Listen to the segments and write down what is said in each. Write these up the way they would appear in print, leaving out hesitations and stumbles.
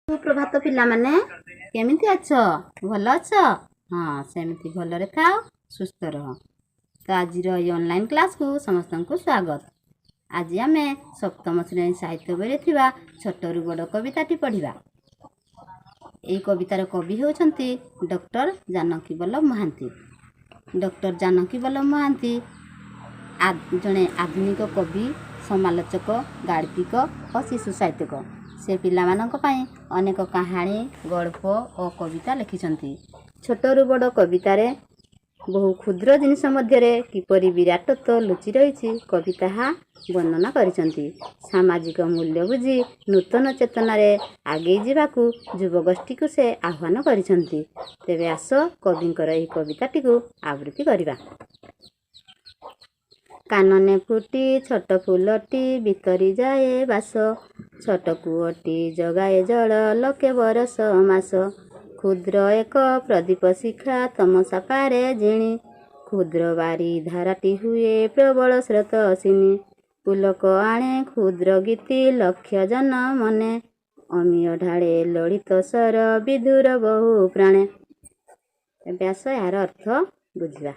सुप्रभात पिला माने केमिति अछ भल अछ हाँ सेमिति भलरे थाओ सुस्थ रह। तो आज ऑनलाइन क्लास को समस्त को स्वागत। आज आम सप्तम श्रेणी साहित्य बही थिबा छोटरू बड़ कविताटी पढ़िबा। एई कवितार कवि होउछंती डॉक्टर जानकी वल्लभ महांती। डॉक्टर जानकी वल्लभ महांती जड़े आधुनिक कवि, समालोचक, गाल्पिक और शिशु साहित्यक। से पिलामानंक पई अनेक कहानी, गल्प और कविता लिखिछंती। छोटरू बड़ कवितारे बहु क्षुद्र जिनिष मध्यरे किपरि विराटत्व लुचि रही कविता वर्णना करिसंती। सामाजिक मूल्य बुझी नूतन चेतन आगे जावाकू युवगोष्ठी को से आह्वान करिसंती। तेबे आस कविंकर एही कविताटी को आवृत्ति करिबा। कानने फुटी छोट फूलटी भितरी जाए बास, छोट कूअटी जगाए जल लके बरस मास। क्षुद्र एक प्रदीप शिखा तमसा पारे जिणी, क्षुद्र बारी धाराटी हुए प्रबल स्रोत सिनी। पुलक आणे क्षुद्र गीति लक्ष्य जन मने, अमीय ढाळे ललित स्वर विधुर बहु प्राणे। व्यास यार अर्थ बुझिबा।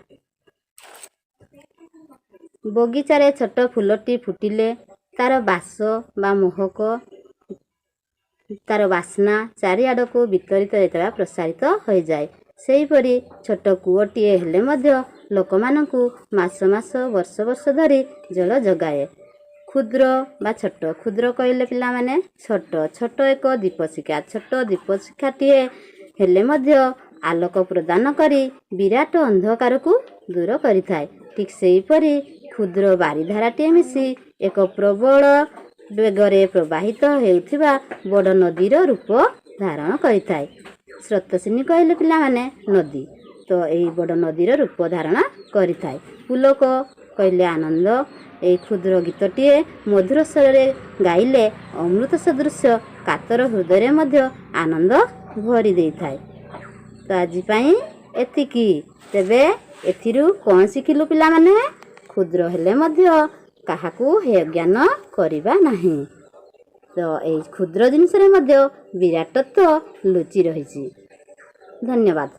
बगीचारे छोट फूलटी फुटिले तार बास बा महक, तार बास्ना चारिआड को वितरित होता प्रसारित हो जाए। सेहीपरि छोट कूअटीए हेले मध्य लोकमानंकु मास मास वर्ष वर्ष धरी जल जगाए। क्षुद्र बा छोट, क्षुद्र कहले पिला माने छोट, छोट एक दीपशिखा, छोट दीपशिखाटीए हेले मध्य आलोक प्रदान करी विराट अंधकार को दूर करिथाए। ठीक सेहीपरि क्षुद्र बारिधाराटीए मिसी एक प्रबल बेगरे प्रवाहित हेउथिबा बड़ नदीर रूप धारण करिथाए। स्रोतसिनी कहले पिला माने नदी, तो एही बड़ नदीर रूप धारण करिथाए। पुलक कहले आनंद, एही क्षुद्र गीतटीए मधुर स्वरे गाइले अमृत सदृश कातर हृदय मध्य आनंद भरी देइथाए। तो आज पई एतिकी। तेबे एथिरु कोन शिखिलु पिला माने? क्षुद्र हेले मध्य काहाकू हे ज्ञान करिबा नाही। तो एई क्षुद्र जिनिस रे मध्य विराटत्व लुचि रहिछि। धन्यवाद।